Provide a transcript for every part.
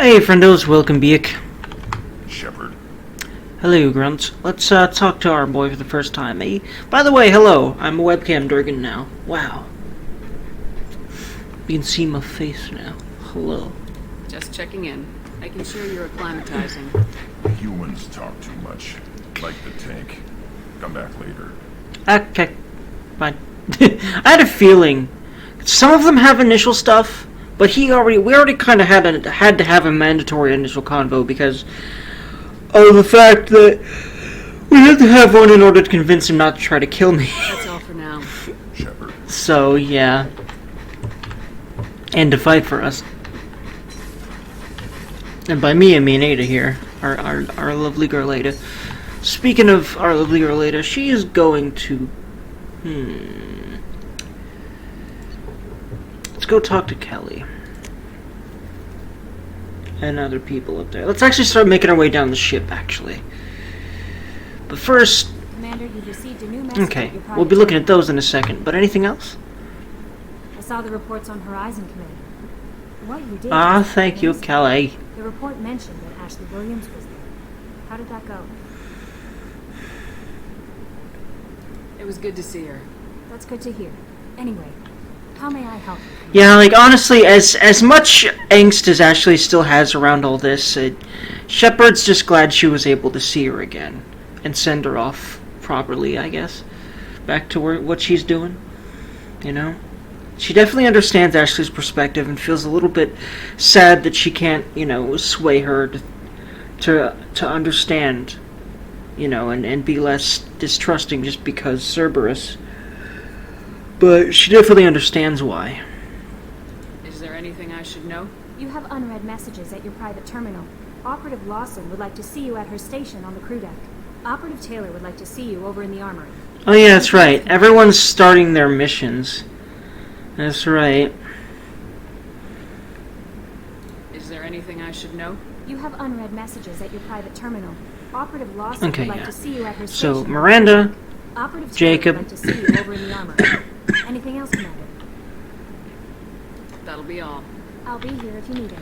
Hey, friendos, welcome back. Shepard. Hello, Grunts. Let's talk to our boy for the first time. Hey, by the way, hello. I'm a webcam Dergy now. Wow. You can see my face now. Hello. Just checking in. Making sure you're acclimatizing. Humans talk too much. Like the tank. Come back later. Okay. Fine. I had a feeling. Some of them have initial stuff, but we already kind of had to have a mandatory initial convo because of the fact that we had to have one in order to convince him not to try to kill me. That's all for now. Shepard. So, yeah. And to fight for us. And by me, I mean Ada here. Our lovely girl Ada. Speaking of our lovely girl Ada, she is going to... Let's go talk to Kelly. And other people up there. Let's actually start making our way down the ship, actually. But first... Commander, you've received a new message. Okay, we'll be looking at those in a second. But anything else? I saw the reports on Horizon, Commander. What you did... Thank you, Kelly. The report mentioned that Ashley Williams was there. How did that go? It was good to see her. That's good to hear. Anyway, how may I help you? Yeah, like, honestly, as much angst as Ashley still has around all this, Shepard's just glad she was able to see her again. And send her off properly, I guess. Back to what she's doing. You know? She definitely understands Ashley's perspective and feels a little bit sad that she can't, sway her to understand, and be less distrusting just because Cerberus. But she definitely understands why. Is there anything I should know? You have unread messages at your private terminal. Operative Lawson would like to see you at her station on the crew deck. Operative Taylor would like to see you over in the armory. Oh yeah, that's right. Everyone's starting their missions. That's right. Is there anything I should know? You have unread messages at your private terminal. Operative Lawson would like to see you at her station. So, Miranda, Operative Jacob. Taylor would like to see you over in the armory. Anything else, Commander? That'll be all. I'll be here if you need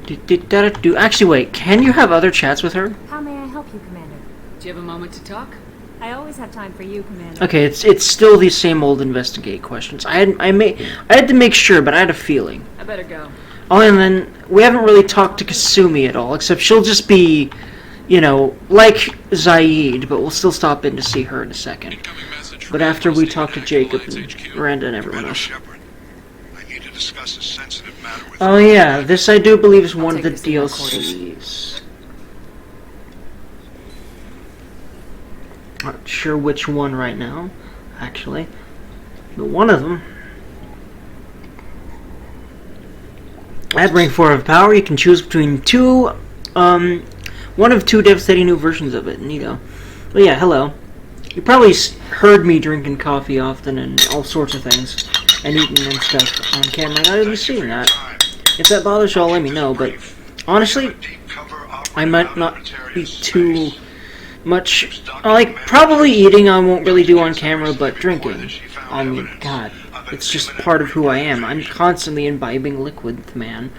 anything. Actually, wait. Can you have other chats with her? How may I help you, Commander? Do you have a moment to talk? I always have time for you, Commander. Okay, it's still the same old investigate questions. I had to make sure, but I had a feeling. I better go. Oh, and then we haven't really talked to Kasumi at all, except she'll just be, like Zaid, but we'll still stop in to see her in a second. But after we talk to Jacob and Miranda and everyone else. Oh yeah, this I do believe is one of the DLCs. Not sure which one right now, actually. But one of them. At rank 4 of power, you can choose between one of two devastating new versions of it. Neato. But yeah, hello. You probably heard me drinking coffee often and all sorts of things. And eating and stuff on camera. And I will be seeing that. If that bothers you all, let me know. But honestly, I might not be too much. Like, probably eating I won't really do on camera, but drinking. I mean, God. It's just part of who I am. I'm constantly imbibing liquid, man.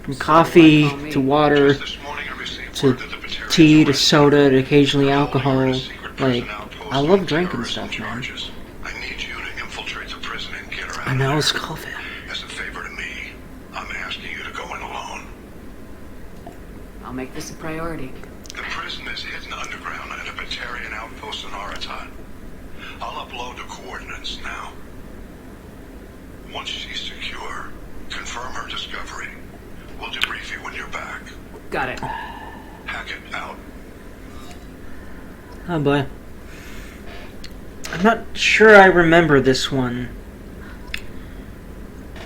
From coffee to water to tea to soda to occasionally alcohol. Like, I love drinking stuff, man. I know, it's coffee. As a favor to me, I'm asking you to go in alone. I'll make this a priority. The prison is hidden underground at a Batarian outpost in Aratat. I'll upload the coordinates now. Once she's secure, confirm her discovery. We'll debrief you when you're back. Got it. Hackett out. Oh boy. I'm not sure I remember this one.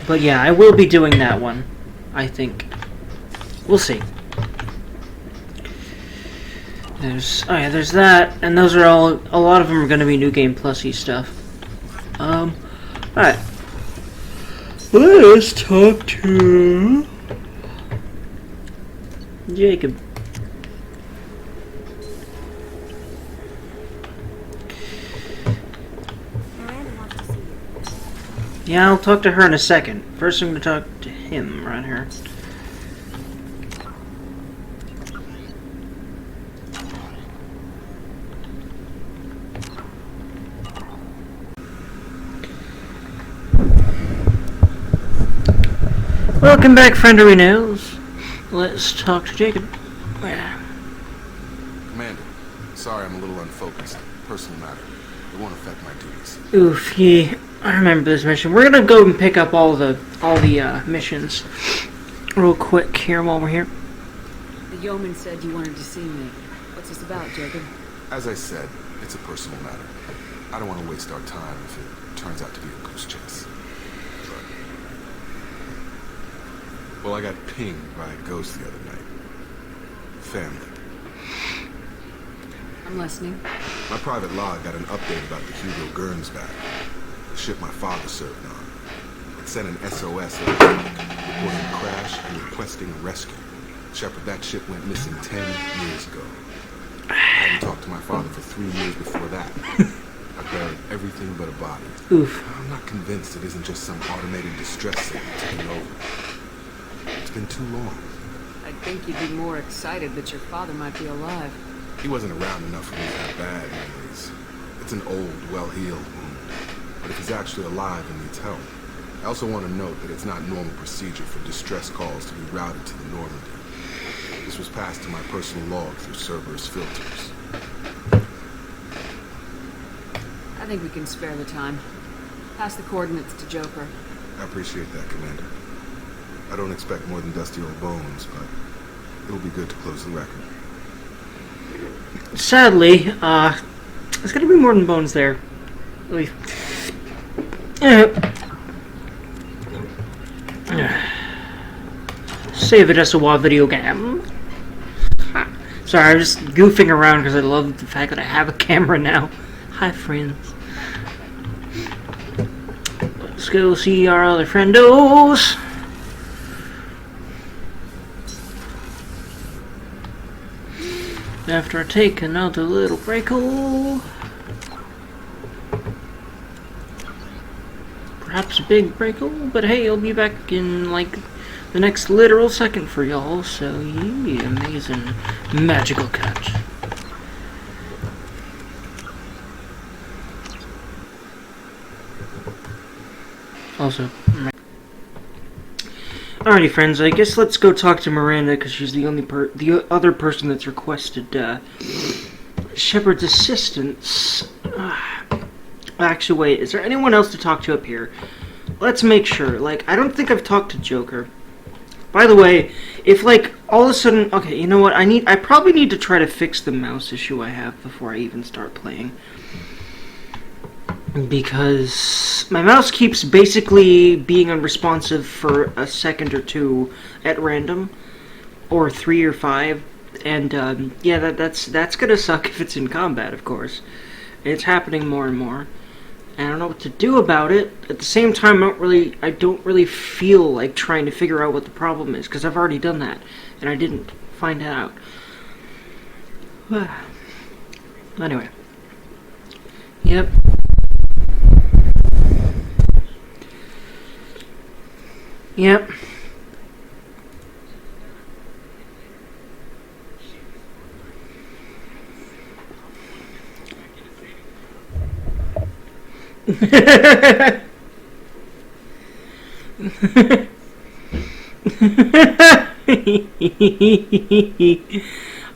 But yeah, I will be doing that one. I think. We'll see. There's that, and those are all. A lot of them are going to be New Game Plus-y stuff. Alright. Let's talk to Jacob. Miranda wants to see you. Yeah, I'll talk to her in a second. First, I'm going to talk to him right here. Welcome back, friendery knows. Let's talk to Jacob. Yeah. Commander, sorry I'm a little unfocused. Personal matter. It won't affect my duties. Oof, yeah. I remember this mission. We're gonna go and pick up all the missions real quick here while we're here. The yeoman said you wanted to see me. What's this about, Jacob? As I said, it's a personal matter. I don't want to waste our time if it turns out to be a goose chase. But... well, I got pinged by a ghost the other night. Family. I'm listening. My private log got an update about the Hugo Gurns battle. The ship my father served on. It sent an SOS reporting a crash and requesting a rescue. Shepard, that ship went missing 10 years ago. I hadn't talked to my father for 3 years before that. I buried everything but a body. Oof. I'm not convinced it isn't just some automated distress signal taking over. It's been too long. I'd think you'd be more excited that your father might be alive. He wasn't around enough for me to have bad memories. It's an old, well-healed wound. But if he's actually alive and needs help, I also want to note that it's not normal procedure for distress calls to be routed to the Normandy. This was passed to my personal log through Cerberus filters. I think we can spare the time. Pass the coordinates to Joker. I appreciate that, Commander. I don't expect more than dusty old bones, but it'll be good to close the record. Sadly, there's gonna be more than bones there. Really. Save it as a WoW video game. Sorry, I'm just goofing around because I love the fact that I have a camera now. Hi, friends. Let's go see our other friendos. After I take another little break, perhaps a big break, but hey, I'll be back in like the next literal second for y'all. So yeah, amazing, magical catch. Also, alrighty, friends. I guess let's go talk to Miranda because she's the only the other person that's requested Shepard's assistance. Actually, wait. Is there anyone else to talk to up here? Let's make sure. Like, I don't think I've talked to Joker. By the way, if like all of a sudden, okay, you know what? I probably need to try to fix the mouse issue I have before I even start playing. Because my mouse keeps basically being unresponsive for a second or two at random, or 3 or 5, and yeah, that's gonna suck if it's in combat, of course. It's happening more and more. And I don't know what to do about it. At the same time, I don't really feel like trying to figure out what the problem is, because I've already done that, and I didn't find out. Anyway. Yep. Yep.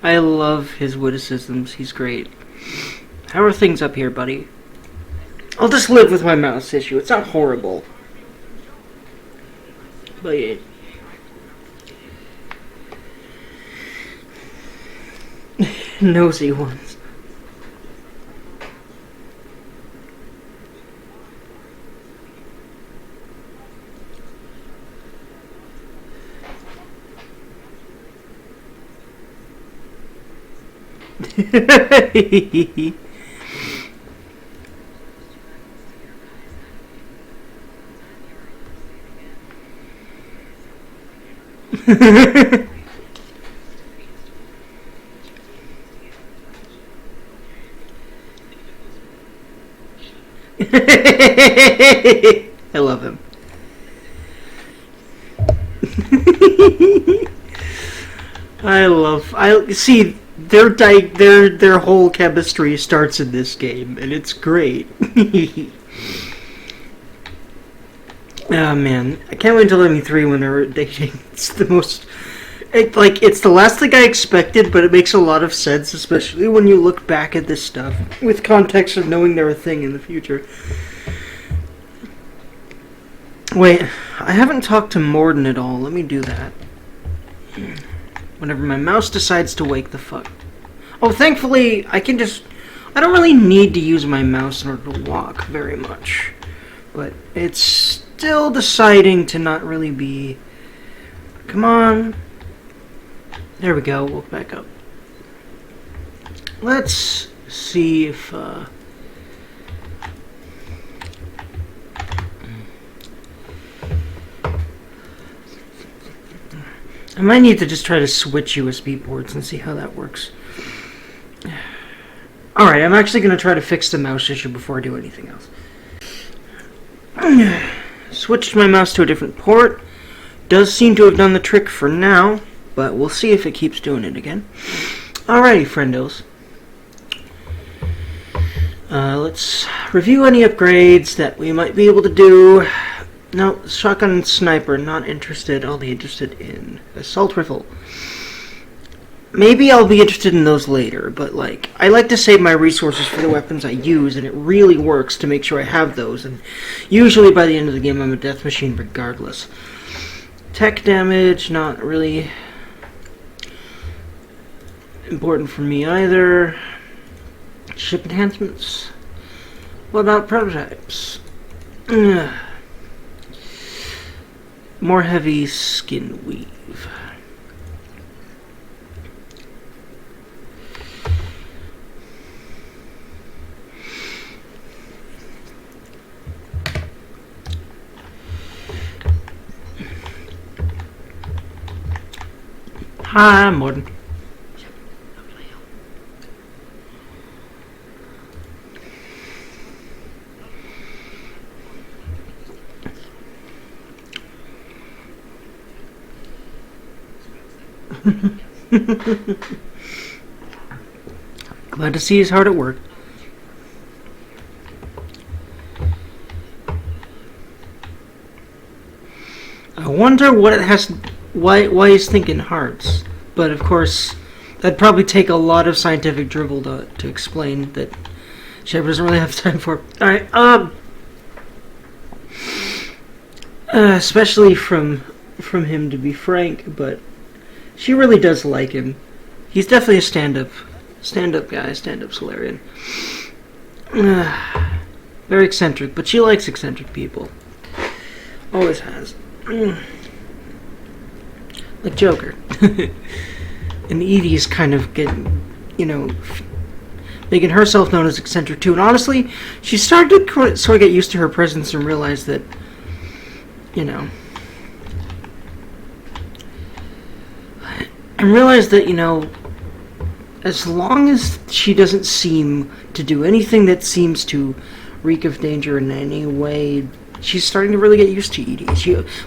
I love his witticisms. He's great. How are things up here, buddy? I'll just live with my mouse issue. It's not horrible. But yeah. Nosy ones. I love him. I see their whole chemistry starts in this game, and it's great. Oh man, I can't wait until ME3 when they're dating. It's the most... it's the last thing I expected, but it makes a lot of sense, especially when you look back at this stuff with context of knowing they're a thing in the future. Wait, I haven't talked to Morden at all. Let me do that. Whenever my mouse decides to wake the fuck. Oh, thankfully, I can just... I don't really need to use my mouse in order to walk very much. But it's still deciding to not really be... Come on. There we go. We'll back up. Let's see if... I might need to just try to switch USB ports and see how that works. Alright, I'm actually going to try to fix the mouse issue before I do anything else. Switched my mouse to a different port. Does seem to have done the trick for now, but we'll see if it keeps doing it again. Alrighty, friendos. Let's review any upgrades that we might be able to do. No, shotgun and sniper, not interested. I'll be interested in assault rifle. Maybe I'll be interested in those later, but like, I like to save my resources for the weapons I use, and it really works to make sure I have those, and usually by the end of the game I'm a death machine regardless. Tech damage, not really important for me either. Ship enhancements. What about prototypes? More heavy skin weave. Hi, Morden. Glad to see he's hard at work. I wonder what it has. Why he's thinking hearts, but of course that'd probably take a lot of scientific dribble to explain that Shepard doesn't really have time for. All right, especially from him, to be frank, but she really does like him. He's definitely a stand-up guy, stand-up Solarian. Very eccentric, but she likes eccentric people. Always has. Like Joker. And Edie's kind of getting, making herself known as eccentric too. And honestly, she started to sort of get used to her presence and realize that, and realize that, as long as she doesn't seem to do anything that seems to reek of danger in any way, she's starting to really get used to Edie.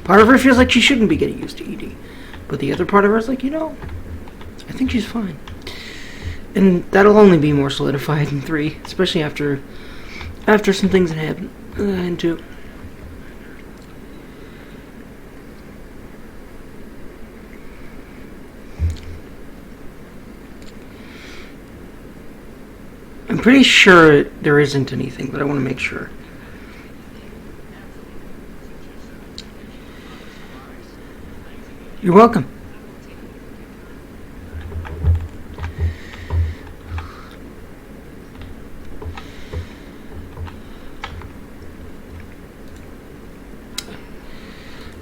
Part of her feels like she shouldn't be getting used to Edie. But the other part of her is like, I think she's fine. And that'll only be more solidified in 3, especially after some things that happen in 2. I'm pretty sure there isn't anything, but I want to make sure. You're welcome.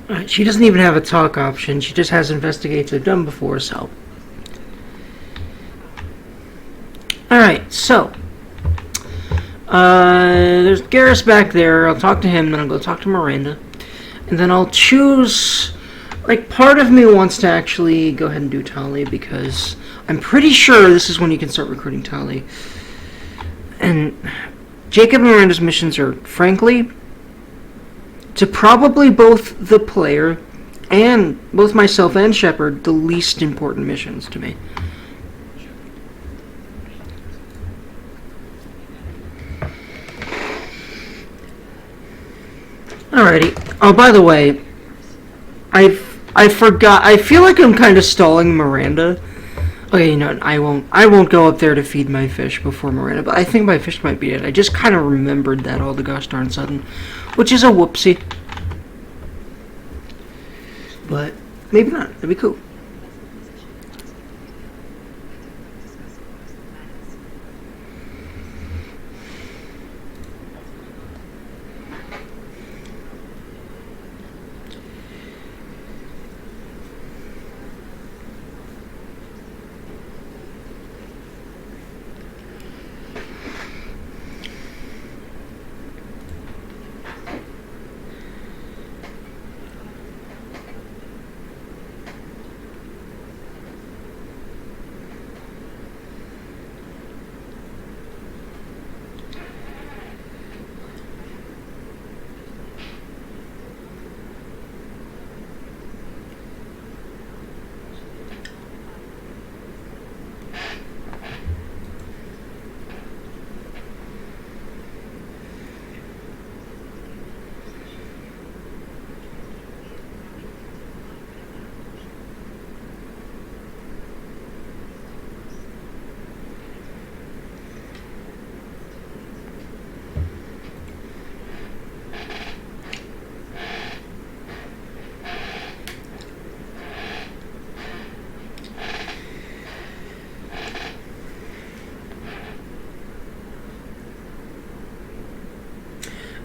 Alright, she doesn't even have a talk option. She just has investigates I've done before, so. Alright, so. There's Garrus back there. I'll talk to him, then I'll go talk to Miranda. And then I'll choose... Like, part of me wants to actually go ahead and do Tali, because I'm pretty sure this is when you can start recruiting Tali. And Jacob and Miranda's missions are, frankly, to probably both the player and both myself and Shepard, the least important missions to me. Alrighty, Oh, by the way, I forgot. I feel like I'm kind of stalling Miranda. Okay, you know, I won't go up there to feed my fish before Miranda, but I think my fish might be dead. I just kind of remembered that all the gosh darn sudden, which is a whoopsie. But maybe not. That'd be cool.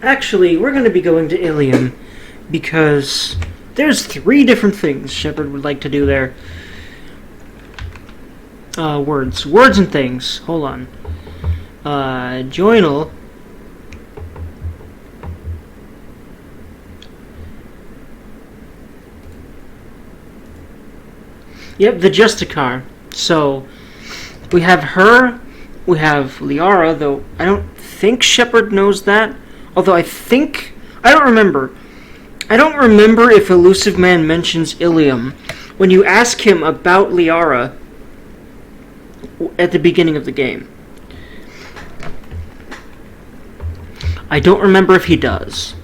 Actually, we're going to be going to Illium because there's 3 different things Shepard would like to do there. Words and things. Hold on. Journal. Yep, the Justicar. So, we have her, we have Liara, though I don't think Shepard knows that. Although I don't remember. I don't remember if Elusive Man mentions Illium when you ask him about Liara at the beginning of the game. I don't remember if he does.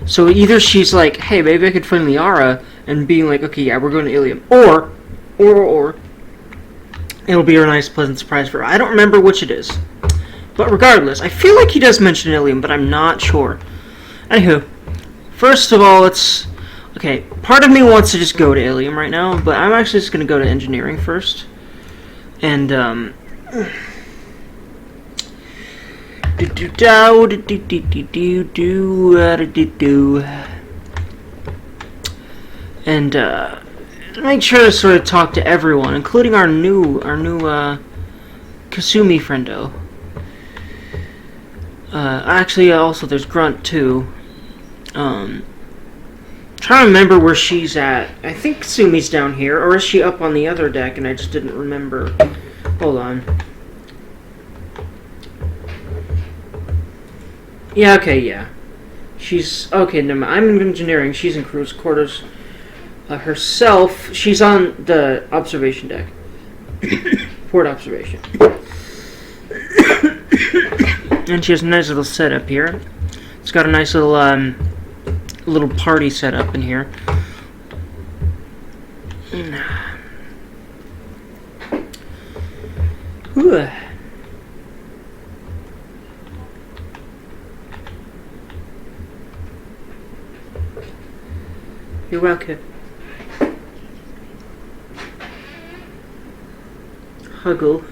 So either she's like, hey, maybe I could find Liara, and being like, okay, yeah, we're going to Illium. Or, it'll be a nice, pleasant surprise for her. I don't remember which it is. But regardless, I feel like he does mention Illium, but I'm not sure. Anywho, first of all, okay, part of me wants to just go to Illium right now, but I'm actually just going to go to engineering first. And, and, make sure to sort of talk to everyone, including our new, Kasumi friendo. Actually, also there's Grunt too. Trying to remember where she's at. I think Kasumi's down here, or is she up on the other deck and I just didn't remember? Hold on. Yeah, okay, yeah. She's okay. No, I'm in engineering. She's in crew's quarters. Herself, she's on the observation deck. Port observation. And she has a nice little setup here. It's got a nice little party setup in here. Ooh. You're welcome. Huggle.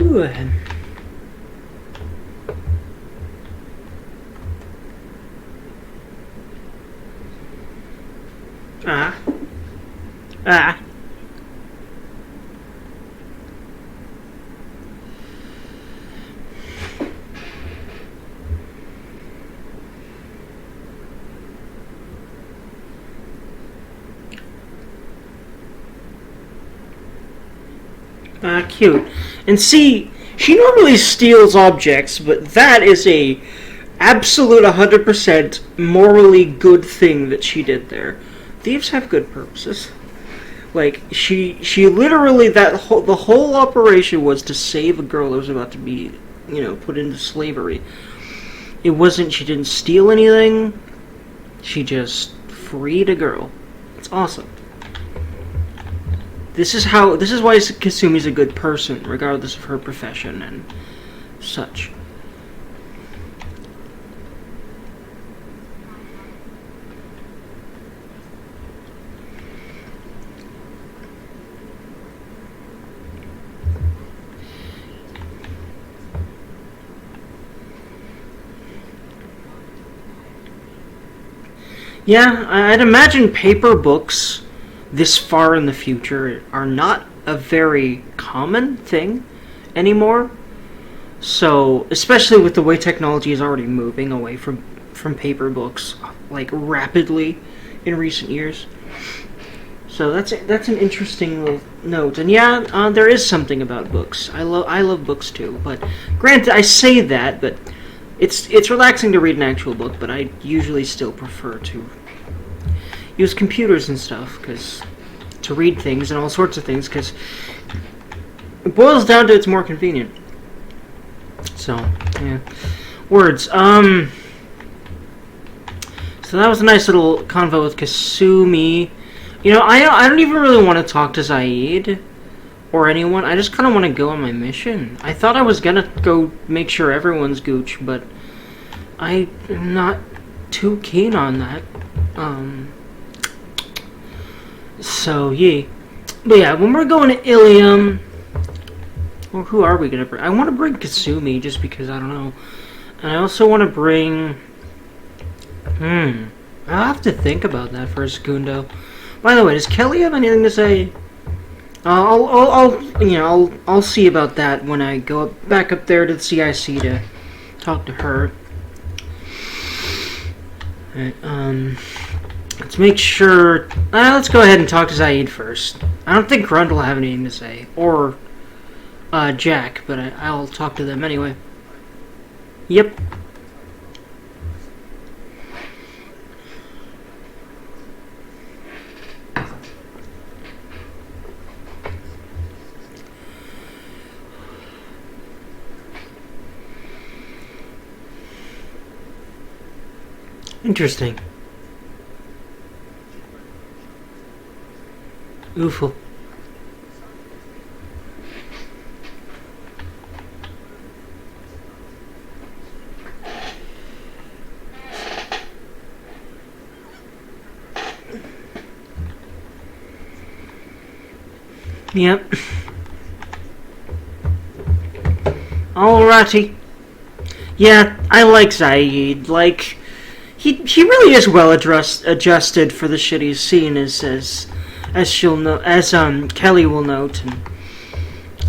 Ooh. Ah. Cute. And see, she normally steals objects, but that is a absolute 100% morally good thing that she did there. Thieves have good purposes. Like, she literally, the whole operation was to save a girl that was about to be, put into slavery. It wasn't, she didn't steal anything, she just freed a girl. It's awesome. This is why Kasumi's a good person, regardless of her profession and such. Yeah, I'd imagine paper books this far in the future are not a very common thing anymore. So, especially with the way technology is already moving away from paper books, like, rapidly in recent years. So that's an interesting little note. And yeah, there is something about books. I love books too. But granted, I say that, but it's relaxing to read an actual book. But I usually still prefer to use computers and stuff to read things and all sorts of things, because it boils down to it's more convenient. So yeah, words. So that was a nice little convo with Kasumi. I don't even really want to talk to Zaid or anyone. I just kind of want to go on my mission. I thought I was gonna go make sure everyone's gooch, but I'm not too keen on that. So, yeah. But yeah, when we're going to Illium, well, who are we going to bring? I want to bring Kasumi, just because, I don't know. And I also want to bring... I'll have to think about that for a segundo. By the way, does Kelly have anything to say? I'll see about that when I go back up there to the CIC to talk to her. Alright, let's make sure... let's go ahead and talk to Zaid first. I don't think Grund will have anything to say. Or Jack, but I'll talk to them anyway. Yep. Interesting. Oofle. Yep. Alrighty. Yeah, I like Zaid. Like, he really is well adjusted for the shit he's seen, as she'll know, as Kelly will note. And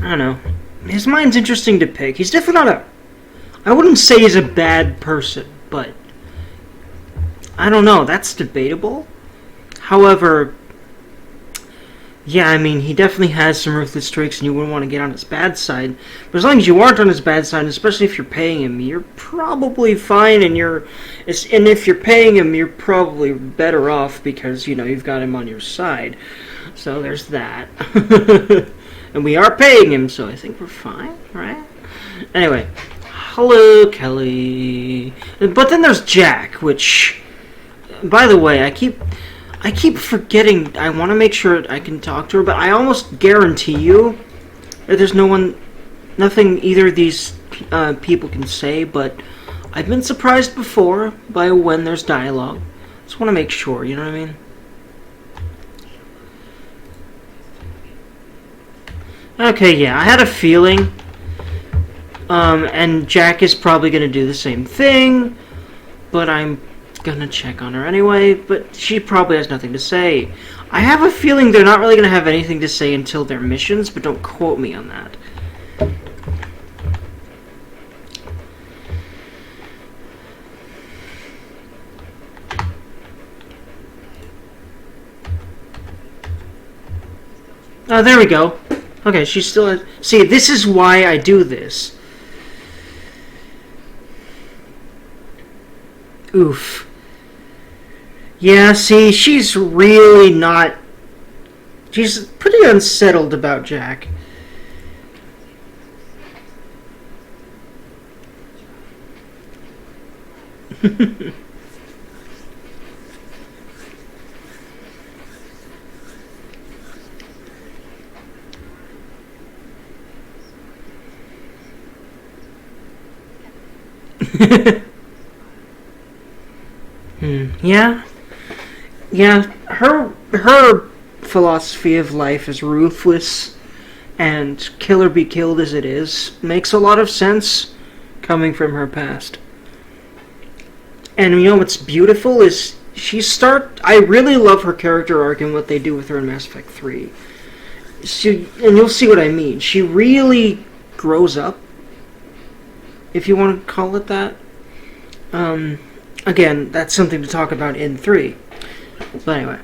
I don't know, his mind's interesting to pick. He's definitely not I wouldn't say he's a bad person, but I don't know. That's debatable. However, yeah, I mean, he definitely has some ruthless streaks, and you wouldn't want to get on his bad side. But as long as you aren't on his bad side, especially if you're paying him, you're probably fine. And if you're paying him, you're probably better off because you've got him on your side. So there's that. And we are paying him, so I think we're fine, right? Anyway, hello, Kelly. But then there's Jack, which, by the way, I keep forgetting. I want to make sure I can talk to her, but I almost guarantee you that there's nothing either of these people can say, but I've been surprised before by when there's dialogue. Just want to make sure, you know what I mean? Okay, yeah, I had a feeling, and Jack is probably going to do the same thing, but I'm gonna check on her anyway, but she probably has nothing to say. I have a feeling they're not really gonna have anything to say until their missions, but don't quote me on that. Oh, there we go. Okay, she's still... See, this is why I do this. Oof. Yeah, see, she's really not... She's pretty unsettled about Jack. Yeah. Yeah, her philosophy of life is ruthless, and kill or be killed as it is makes a lot of sense coming from her past. And you know what's beautiful is I really love her character arc and what they do with her in Mass Effect 3. And you'll see what I mean. She really grows up, if you want to call it that. Again, that's something to talk about in 3. But anyway.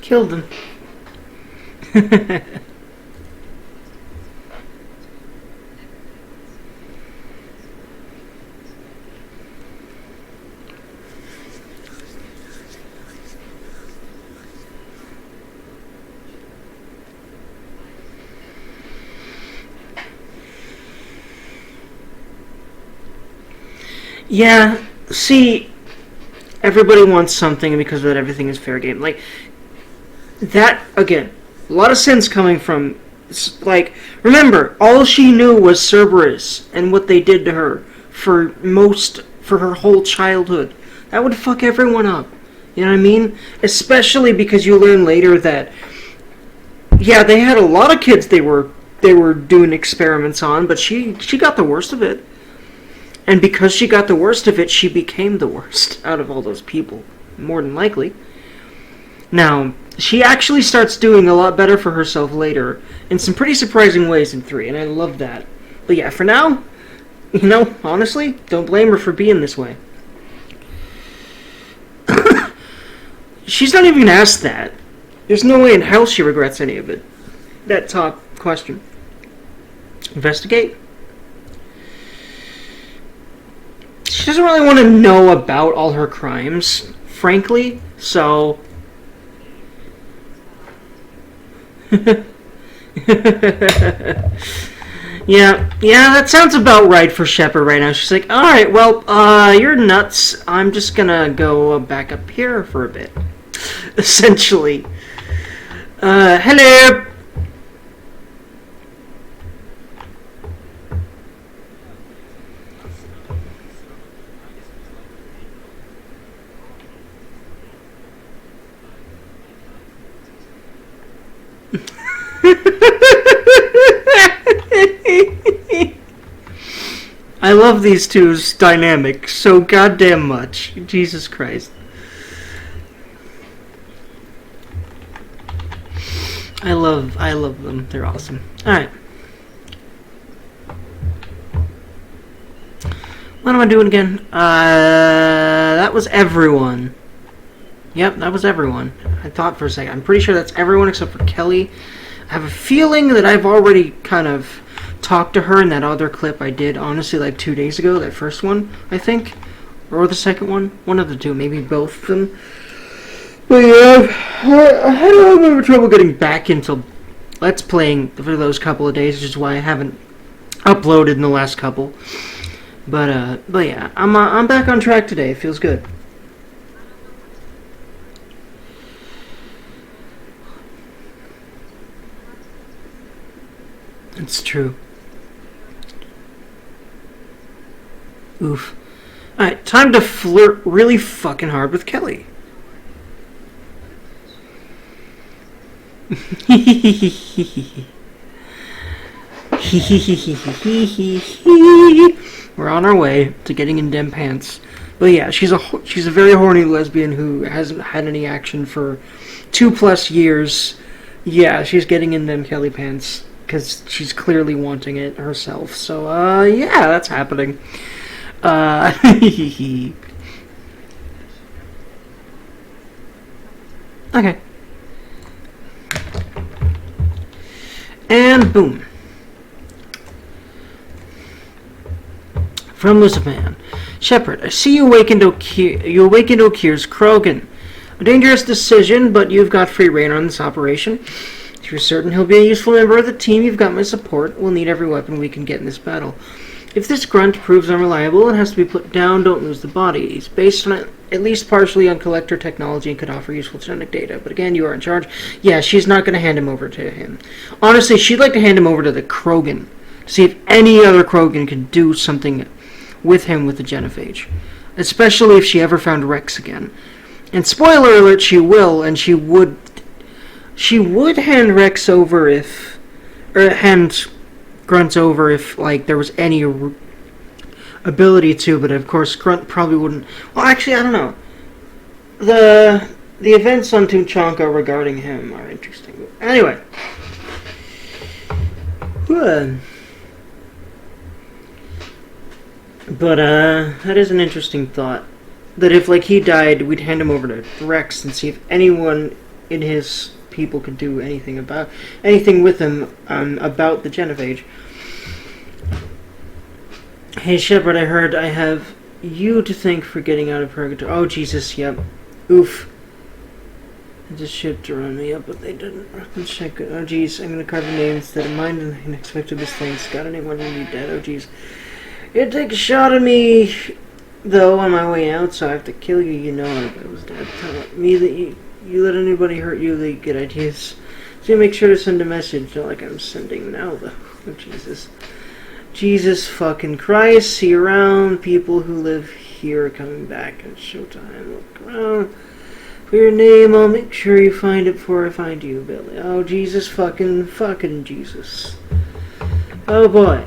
Killed him. Yeah, see, everybody wants something, and because of that, everything is fair game. Like, that, again, a lot of sense coming from, like, remember, all she knew was Cerberus and what they did to her for her whole childhood. That would fuck everyone up. You know what I mean? Especially because you learn later that, yeah, they had a lot of kids they were doing experiments on, but she got the worst of it. And because she got the worst of it, she became the worst out of all those people, more than likely. Now, she actually starts doing a lot better for herself later, in some pretty surprising ways in 3, and I love that. But yeah, for now, you know, honestly, don't blame her for being this way. She's not even asked that. There's no way in hell she regrets any of it. That top question. Investigate? She doesn't really want to know about all her crimes, frankly, so... yeah, that sounds about right for Shepard right now. She's like, alright, well, you're nuts. I'm just gonna go back up here for a bit. Essentially. Hello! I love these two's dynamic so goddamn much. Jesus Christ. I love them. They're awesome. Alright. What am I doing again? That was everyone. Yep, that was everyone. I thought for a second. I'm pretty sure that's everyone except for Kelly. I have a feeling that I've already kind of talked to her in that other clip I did, honestly, like 2 days ago. That first one, I think. Or the second one. One of the two. Maybe both of them. But yeah, I had a little bit of trouble getting back into Let's Playing for those couple of days, which is why I haven't uploaded in the last couple. But yeah, I'm back on track today. It feels good. It's true. Oof. Alright, time to flirt really fucking hard with Kelly. We're on our way to getting in dem pants. But yeah, she's a very horny lesbian who hasn't had any action for 2+ years. Yeah, she's getting in them Kelly pants because she's clearly wanting it herself. So yeah, that's happening. Okay. And boom. From Lucifer. Shepard, I see you awakened Okir's Krogan. A dangerous decision, but you've got free rein on this operation. If you're certain he'll be a useful member of the team, you've got my support. We'll need every weapon we can get in this battle. If this grunt proves unreliable and has to be put down, don't lose the body. He's based on at least partially on collector technology and could offer useful genetic data. But again, you are in charge. Yeah, she's not going to hand him over to him. Honestly, she'd like to hand him over to the Krogan. To see if any other Krogan can do something with him with the genophage. Especially if she ever found Rex again. And spoiler alert, she will, and she would hand Rex over if... or hand Grunt over if, like, there was any ability to, but of course Grunt probably wouldn't... Well, actually, I don't know. The events on Tunchanka regarding him are interesting. Anyway. But, that is an interesting thought. That if, like, he died, we'd hand him over to Rex and see if anyone in his people could do anything with him about the genophage. Hey Shepard, I heard I have you to thank for getting out of purgatory. Oh Jesus, yep. Oof. I just shipped around me up, but they didn't. Check it. Oh jeez, I'm gonna carve a name instead of mine and unexpected mistakes. Got anyone when you're dead? Oh jeez. You'd take a shot at me though on my way out, so I have to kill you, you know if I was dead. Tell me that you let anybody hurt you, they get ideas. So make sure to send a message, not like I'm sending now though. Oh Jesus. Jesus fucking Christ, see you around. People who live here are coming back at showtime. Look around for your name. I'll make sure you find it before I find you, Billy. Oh, Jesus fucking Jesus. Oh boy.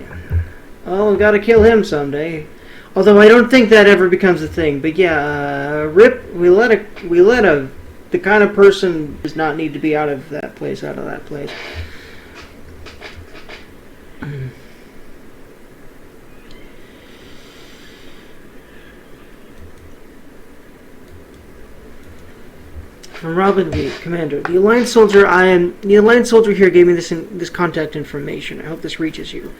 Oh, gotta kill him someday. Although I don't think that ever becomes a thing. But yeah, rip, the kind of person does not need to be out of that place. From Robin B, Commander. The Alliance soldier here gave me this contact information. I hope this reaches you.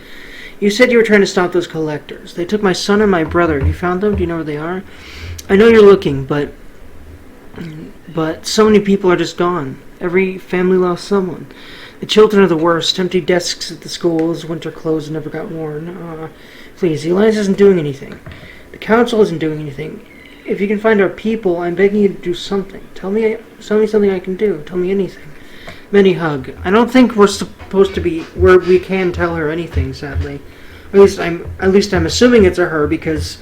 You said you were trying to stop those collectors. They took my son and my brother. You found them? Do you know where they are? I know you're looking, but so many people are just gone. Every family lost someone. The children are the worst. Empty desks at the schools, winter clothes never got worn. Please, the Alliance isn't doing anything. The Council isn't doing anything. If you can find our people, I'm begging you to do something. Tell me something I can do. Tell me anything. Many hug. I don't think we're supposed to be where we can tell her anything, sadly. At least I'm assuming it's a her because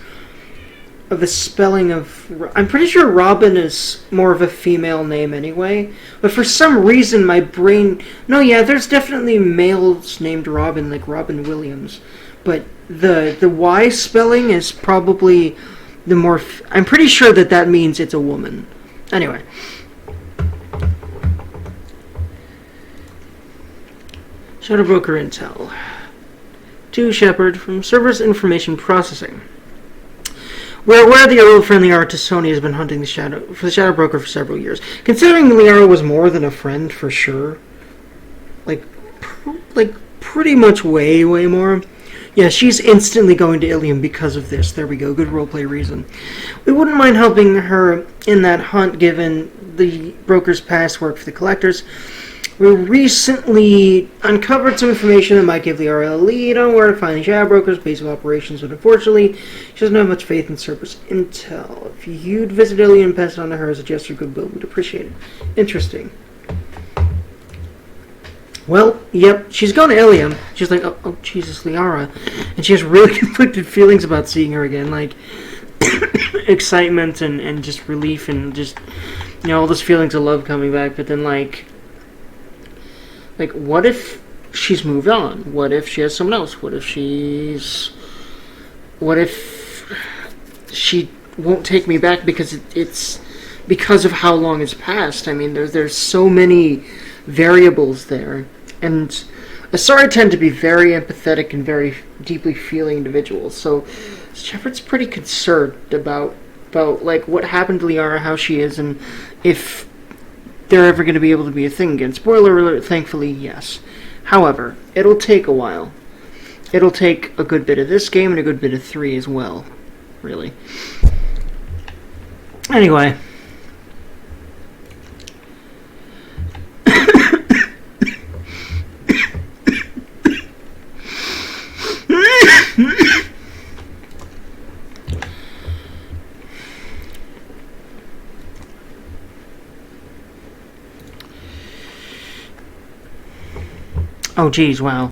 of the spelling of... I'm pretty sure Robin is more of a female name anyway. But for some reason my brain... No, yeah, there's definitely males named Robin, like Robin Williams. But the Y spelling is probably... the more... I'm pretty sure that means it's a woman. Anyway. Shadow Broker Intel. To Shepard from Servers Information Processing. We're aware the old friendly Liara Sony has been hunting the Shadow Broker for several years. Considering Liara was more than a friend, for sure. Like pretty much way more. Yeah, she's instantly going to Illium because of this. There we go, good roleplay reason. We wouldn't mind helping her in that hunt given the broker's past work for the collectors. We recently uncovered some information that might give Liara a lead on where to find the Shadow Broker's base of operations, but unfortunately, she doesn't have much faith in Cerberus intel. If you'd visit Illium and pass it on to her as a gesture of goodwill, we'd appreciate it. Interesting. Well, yep, she's going to Illium. She's like, oh Jesus, Liara. And she has really conflicted feelings about seeing her again, like excitement and just relief and just, all those feelings of love coming back. But then, like, what if she's moved on? What if she has someone else? What if she won't take me back because it's because of how long has passed? I mean, there's so many variables there, and Asari tend to be very empathetic and very deeply feeling individuals. So Shepard's pretty concerned about like what happened to Liara, how she is, and if they're ever going to be able to be a thing again. Spoiler alert, thankfully, yes. However, it'll take a while. It'll take a good bit of this game and a good bit of 3 as well, really. Anyway. Oh, geez, wow.